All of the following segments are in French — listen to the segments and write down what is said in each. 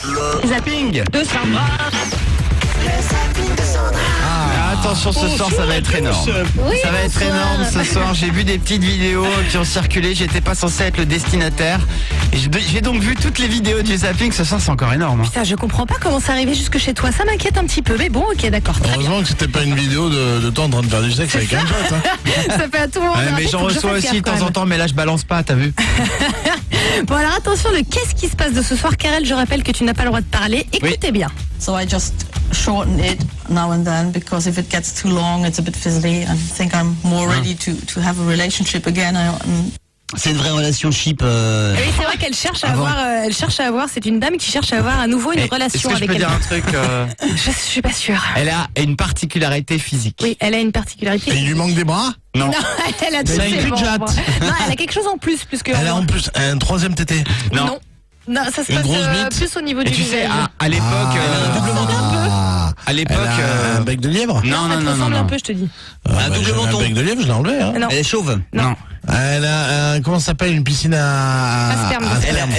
Zapping de Sandra. Attention, ce soir ça va être énorme. Oui, Ça va être bonsoir. énorme ce soir. J'ai vu des petites vidéos qui ont circulé. J'étais pas censé être le destinataire. Et j'ai donc vu toutes les vidéos du zapping. Ce soir c'est encore énorme. Putain, je comprends pas comment c'est arrivé jusque chez toi. Ça m'inquiète un petit peu, mais bon, ok, d'accord. Très bien. Heureusement que c'était pas une vidéo de toi en train de faire du sexe avec un pote. Hein. Ça fait à tout moment. Ouais, mais j'en reçois aussi de temps en temps. Mais là je balance pas, t'as vu? Bon, alors attention, le qu'est-ce qui se passe de ce soir, Karel, je rappelle que tu n'as pas le droit de parler. Écoutez bien. So I just shorten it now and then because if it gets too long, it's a bit fizzly. I think I'm more ready to have a relationship again. C'est une vraie relation cheap. Oui, c'est vrai qu'elle cherche à avoir, c'est une dame qui cherche à avoir à nouveau une Est-ce relation que je avec peux elle. dire un truc Je suis pas sûre. Elle a une particularité physique. Oui, elle a une particularité. Et il lui manque des bras. Non. Non, elle a tous Elle a ses une queue de membres. jatte. Non, elle a quelque chose en plus que. Elle a en plus un troisième tété. Non. Non, ça se Une passe grosse bite. plus au niveau Et du tu sais, visage. à l'époque, Ah. à l'époque, Elle a un bec de lièvre. non, Elle te non, non, ressemble non, un non. peu, je te dis. Un double j'avais menton. Un bec de lièvre, je l'ai enlevé. Hein. Non. Elle est chauve. Non. Elle a comment ça s'appelle, une piscine à sperme.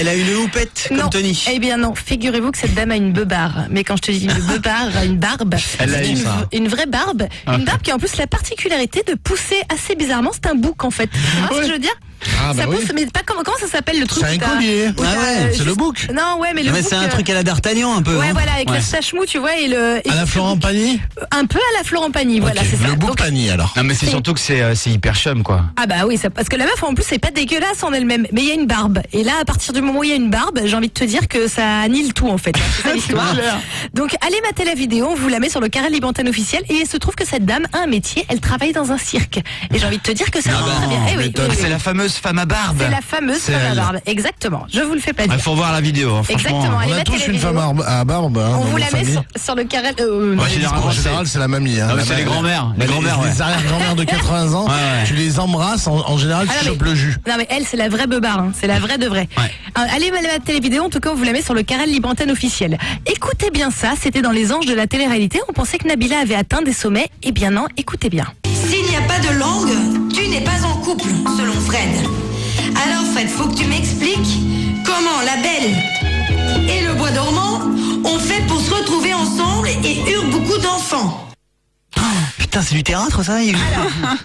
Elle a une houppette comme Non. Tony. Eh bien non, figurez-vous que cette dame a une beubare. Mais quand je te dis une beubare, une barbe, Elle a c'est eu ça. une vraie barbe. Une barbe qui a en plus la particularité de pousser assez bizarrement. C'est un bouc en fait. Tu vois ce que je veux dire? Ah, bah Ça pousse, oui. mais pas comment ça s'appelle le truc C'est un où t'as- collier. où t'as, ouais, c'est le bouc. Non, ouais, mais le Mais bouc, c'est un truc à la D'Artagnan un peu. Ouais, hein. voilà, avec Ouais. le stache-mou, tu vois, et le. et À la Florent Pagny. Un peu à la Florent Pagny, voilà, Ok, c'est ça. le bouc Donc- Pagny alors. Non, mais c'est surtout que c'est hyper chum, quoi. Ah bah oui, parce que la meuf en plus c'est pas dégueulasse en elle-même, mais il y a une barbe. Et là, à partir du moment où il y a une barbe, j'ai envie de te dire que ça annule tout en fait. C'est ça l'histoire. Donc allez mater la vidéo, on vous la met sur le Karel Libre Antenne officiel. Et il se trouve que cette dame a un métier, elle travaille dans un cirque. Et j'ai envie de te dire que ça va très bien. Eh oui, m'étonne. oui, oui. C'est la fameuse femme à barbe. C'est la fameuse C'est femme à elle. barbe. Exactement. Je vous le fais pas dire. Il faut voir la vidéo, hein, franchement. Exactement. Allez On a matez tous la une vidéo. femme à barbe. Hein, On dans vous nos la met familles. sur le Karel. Ouais, généralement, En général, c'est la mamie. Hein, Ah, mais la c'est les mère. grands-mères. Les grands-mères, ouais. Les arrière-grand-mères de 80 ans, Ouais, ouais. tu les embrasses, en général, Ah, tu non, chopes mais- le jus. Non mais elle c'est la vraie beubare, hein. C'est la vraie de vraie. Ouais. Allez mater la vidéo, en tout cas on vous la met sur le Karel Libre Antenne officiel. Écoutez bien ça, c'était dans les anges de la télé-réalité, on pensait que Nabila avait atteint des sommets, eh bien non, écoutez bien. S'il n'y a pas de langue, tu n'es pas en couple, selon Fred. Alors Fred, faut que tu m'expliques comment la Belle et le Bois dormant ont fait pour se retrouver ensemble et eurent beaucoup d'enfants. Putain, c'est du théâtre ça.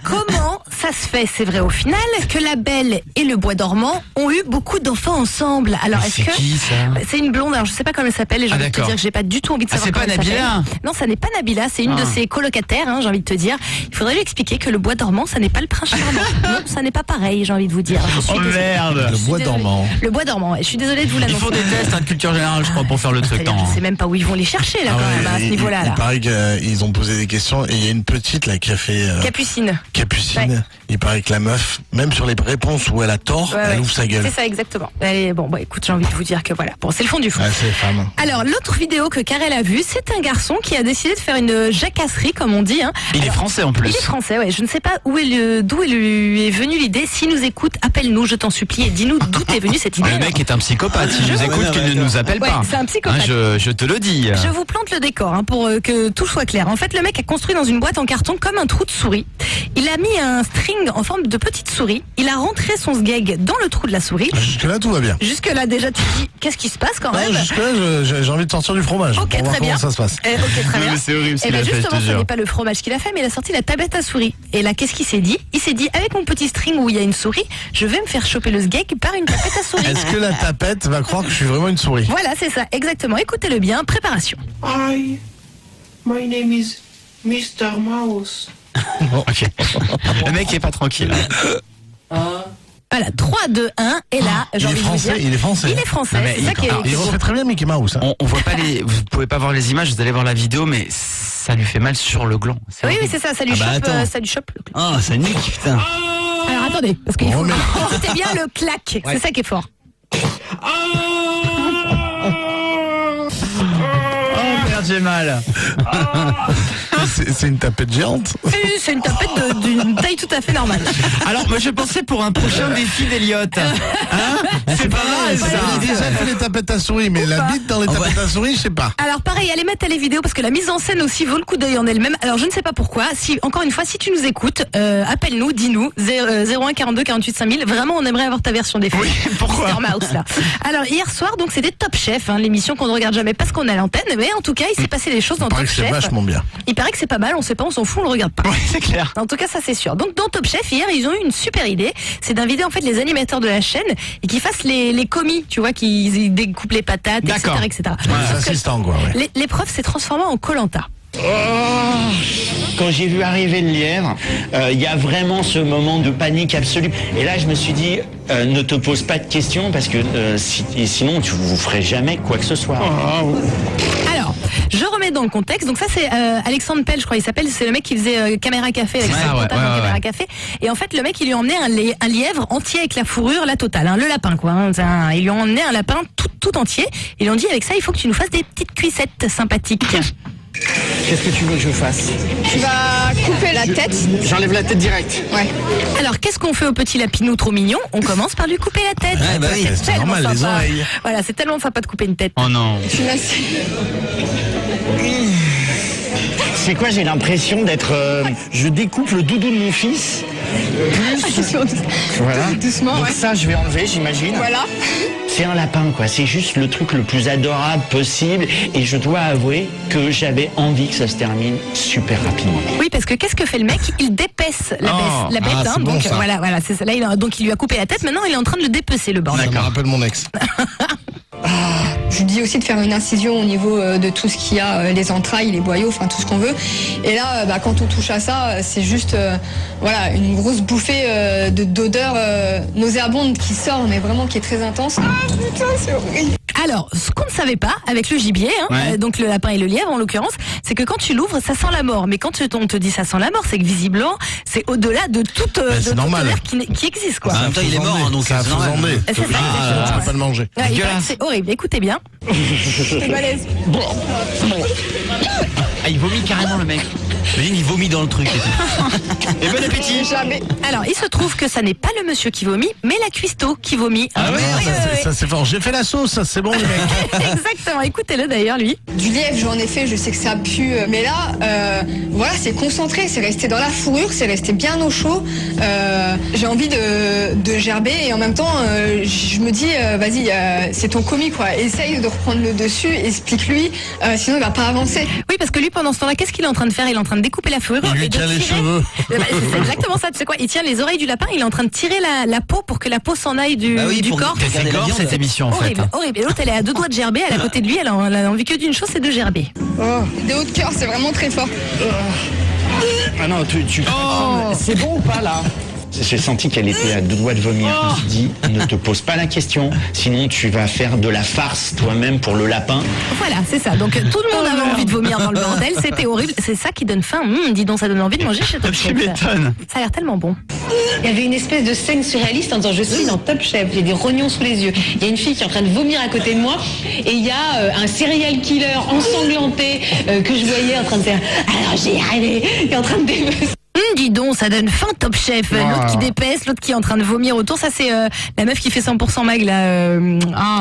Comment ça se fait, c'est vrai au final, que la Belle et le Bois dormant ont eu beaucoup d'enfants ensemble? Alors est-ce C'est que... qui, ça? C'est une blonde, alors je sais pas comment elle s'appelle et j'ai Ah, envie de te d'accord. dire que j'ai pas du tout envie de Ah, savoir c'est pas comment elle Nabila? s'appelle. Non, ça n'est pas Nabila, c'est une de ses colocataires, hein, j'ai envie de te dire. Il faudrait lui expliquer que le Bois dormant, ça n'est pas le prince charmant. Non, ça n'est pas pareil, j'ai envie de vous dire. Je suis Oh désolée. merde. Le bois Désolée. dormant. Le Bois dormant, ouais. Je suis désolée de vous Ils l'annoncer. font des tests de culture générale, je crois, pour faire le truc. C'est-à-dire, je sais même pas où ils vont les chercher là Ah quand ouais, même à ce niveau-là. il Là. paraît qu'ils ont posé des questions et il y a une petite là qui a fait Capucine. Capucine. Ouais. Il paraît que la meuf, même sur les réponses où elle a tort, Ouais, elle ouais. ouvre sa gueule. C'est ça exactement. Allez, bon, bah écoute, j'ai envie de vous dire que voilà. Bon, c'est le fond du fond. Ouais, c'est les femmes. Alors, l'autre vidéo que Karel a vue, c'est un garçon qui a décidé de faire une jacasserie, comme on dit. Hein. Il est français en plus. Il est français, ouais. Je ne sais pas d'où lui est venue l'idée. S'il nous écoute, appelle-nous, je t'en supplie, et dis-nous d'où est venue cette idée. Le mec est un psychopathe. S'il nous Je- écoute, Ouais, qu'il ouais, ne nous appelle Ouais, pas. c'est un psychopathe. Hein, je te le dis. Je vous plante le décor hein, pour que tout soit clair. En fait, le mec a construit dans une boîte en carton comme un trou de souris. Il a mis un string en forme de petite souris. Il a rentré son sgeg dans le trou de la souris. Jusque-là, tout va bien. Jusque-là, déjà, tu te dis, qu'est-ce qui se passe quand même? Jusque-là, j'ai envie de sortir du fromage. Ok, pour voir très bien. comment ça se passe. Ok, très Non, bien. mais c'est horrible ce Et qu'il bien a fait, je justement, te ce jure. n'est pas le fromage qu'il a fait, mais il a sorti la tablette à souris. Et là, qu'est-ce qu'il s'est dit? Il s'est dit, avec mon petit string où il y a une souris, je vais me faire choper le sgeg par une tablette à souris. Est-ce que la tapette va croire que je suis vraiment une souris? Voilà, c'est ça, exactement. Écoutez-le bien, préparation. Hi, my name is Mr. Mouse. Ok. Le mec est pas tranquille. Voilà, 3, 2, 1, et là, j'ai Il est envie de vous français, dire... il est français. Il est français, Non, mais c'est ça qui est... Il refait très bien Mickey Mouse. Hein. On voit pas vous pouvez pas voir les images, vous allez voir la vidéo, mais ça lui fait mal sur le gland. C'est Oui, oui, horrible. c'est ça, ça lui Ah bah chope, attends. ça lui chope le clac. Ah, ça nique, putain. Alors attendez, parce qu'il faut Remets. écoutez bien le clac, c'est ça qui est fort. Oh merde, j'ai mal. C'est une tapette géante. C'est une tapette d'une taille tout à fait normale. Alors, moi, je pensais pour un prochain défi d'Eliott. C'est pas mal, ça. J'ai déjà fait les tapettes à souris, mais la bite dans les tapettes à souris, je sais pas. Alors pareil, allez mettre à les vidéos parce que la mise en scène aussi vaut le coup d'œil en elle-même. Alors je ne sais pas pourquoi. Si encore une fois, si tu nous écoutes, appelle-nous, dis-nous 01 42 48 5000. Vraiment, on aimerait avoir ta version des faits. Oui, pourquoi Mr. Mouse là. Alors hier soir, donc c'était Top Chef, l'émission qu'on ne regarde jamais parce qu'on est à l'antenne. Mais en tout cas, il s'est passé des choses dans Il paraît Top que c'est Chef. vachement bien. Il paraît que c'est pas mal. On sait pas, on s'en fout, on le regarde pas. Oui, c'est clair. En tout cas, ça c'est sûr. Donc dans Top Chef, hier, ils ont eu une super idée. C'est d'inviter en fait les animateurs de la chaîne et qu'ils fassent les commis, tu vois, qui découpent les patates, etc. D'accord. etc. Les assistants, quoi. Ouais. L'épreuve s'est transformée en Koh-Lanta. Quand j'ai vu arriver le lièvre, il y a vraiment ce moment de panique absolue. Et là, je me suis dit, ne te pose pas de questions parce que sinon, tu vous ferais jamais quoi que ce soit. Alors, je remets dans le contexte. Donc ça, c'est Alexandre Pell, je crois, il s'appelle. C'est le mec qui faisait Caméra Café avec C'est sa ça, ouais, totale dans ouais, Caméra ouais. Café. Et en fait, le mec, il lui a emmené un lièvre entier avec la fourrure, la totale, le lapin, quoi. Ils lui ont emmené un lapin tout entier. Ils lui ont dit, avec ça, il faut que tu nous fasses des petites cuissettes sympathiques. Qu'est-ce que tu veux que je fasse? Tu vas couper la tête. J'enlève la tête direct. Ouais. Alors, qu'est-ce qu'on fait au petit lapinou trop mignon? On commence par lui couper la tête. Ouais, bah oui, c'est tellement normal, les sympa. oreilles. Voilà, c'est tellement sympa de couper une tête. Oh non. Tu laisses. C'est quoi? J'ai l'impression d'être... je découpe le doudou de mon fils. Voilà. Doucement, Donc ouais. ça, je vais enlever, j'imagine. Voilà. C'est un lapin, quoi. C'est juste le truc le plus adorable possible. Et je dois avouer que j'avais envie que ça se termine super rapidement. Oui, parce que qu'est-ce que fait le mec? Il dépaisse la Oh, bête. c'est bon, Donc ça. voilà, c'est ça. Là, donc il lui a coupé la tête. Maintenant, il est en train de le dépecer, le bordel. Ça me rappelle mon ex. Je lui dis aussi de faire une incision au niveau de tout ce qu'il y a, les entrailles, les boyaux, enfin tout ce qu'on veut. Et là, quand on touche à ça, c'est juste voilà, une grosse bouffée d'odeur nauséabonde qui sort, mais vraiment qui est très intense. Ah putain, c'est horrible. Alors, ce qu'on ne savait pas avec le gibier, Ouais. donc le lapin et le lièvre en l'occurrence, c'est que quand tu l'ouvres, ça sent la mort. Mais quand on te dit ça sent la mort, c'est que visiblement, c'est au-delà de toute normal. odeur qui existe, quoi. En même temps, il est mort, hein, donc ça a c'est normal. faisandé. C'est ça, Tu peux pas le manger. Ouais, il paraît que Dégueulasse. c'est horrible. Écoutez bien. C'est balèze. Ah, il vomit carrément, le mec. Imagine, il vomit dans le truc. Et tout. Et bon appétit. Jamais. Alors, il se trouve que ça n'est pas le monsieur qui vomit, mais la cuistot qui vomit. Ah oui, oui, oui. Ça, c'est fort. J'ai fait la sauce, ça, c'est bon, les mecs. Exactement. Écoutez-le d'ailleurs, lui. Du lièvre, j'en ai fait, je sais que ça pue. Mais là, voilà, c'est concentré, c'est resté dans la fourrure, c'est resté bien au chaud. J'ai envie de gerber et en même temps, je me dis, vas-y, c'est ton commis, quoi. Essaye de reprendre le dessus, explique-lui, sinon il va pas avancer. Oui, parce que lui, pendant ce temps-là, qu'est-ce qu'il est en train de faire? Il est en train de découper la fourrure. Il lui et de tient les tirer- cheveux. C'est exactement ça. Tu sais quoi? Il tient les oreilles du lapin. Il est en train de tirer la peau pour que la peau s'en aille du Bah oui, pour corps. que- C'est la gore, viande. cette émission, en fait. Horrible, horrible. Et l'autre, elle est à 2 doigts de gerber. Elle est à côté de lui. Elle a envie que d'une chose, c'est de gerber. Des hauts de cœur, c'est vraiment très fort. Ah non, c'est bon ou pas, là? J'ai senti qu'elle était à 2 doigts de vomir. Je me suis dit, ne te pose pas la question, sinon tu vas faire de la farce toi-même pour le lapin. Voilà, c'est ça. Donc tout le monde avait envie de vomir dans le bordel. C'était horrible. C'est ça qui donne faim. Dis donc, ça donne envie de manger chez Top Tu Chef. m'étonnes. Ça a l'air tellement bon. Il y avait une espèce de scène surréaliste en disant je suis dans Top Chef, j'ai des rognons sous les yeux. Il y a une fille qui est en train de vomir à côté de moi et il y a un serial killer ensanglanté que je voyais en train de faire alors j'ai rêvé, qui est en train de dépecer. Dis donc, ça donne faim Top Chef. L'autre qui dépaisse, l'autre qui est en train de vomir autour. Ça, c'est la meuf qui fait 100% mag là.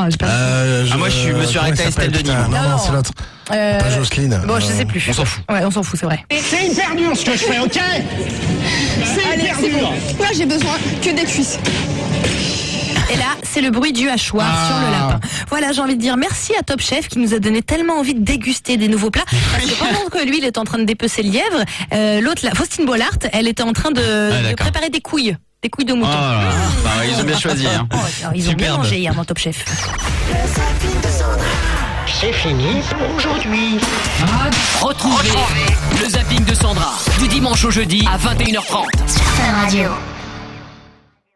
Je sais pas. moi, je me suis arrêté à Estelle Denis, moi. Non, Non. c'est l'autre. Euh, Pas Jocelyne. Bon, je sais plus. On s'en fout. Ouais, on s'en fout, c'est vrai. C'est hyper dur ce que je fais, ok? C'est Allez, hyper c'est dur. bon. Là, j'ai besoin que des cuisses. Et là, c'est le bruit du hachoir sur le lapin. Voilà, j'ai envie de dire merci à Top Chef qui nous a donné tellement envie de déguster des nouveaux plats. Parce que pendant que lui, il était en train de dépecer le lièvre, l'autre, Faustine Bollard, elle était en train de d'accord. préparer des couilles de mouton. Oh là là. Bah, ils ont bien choisi. Hein. Oh, ils ont bien Superbe. mangé hier dans Top Chef. C'est fini pour aujourd'hui. Retrouvez le zapping de Sandra du dimanche au jeudi à 21h30. Sur Fun Radio.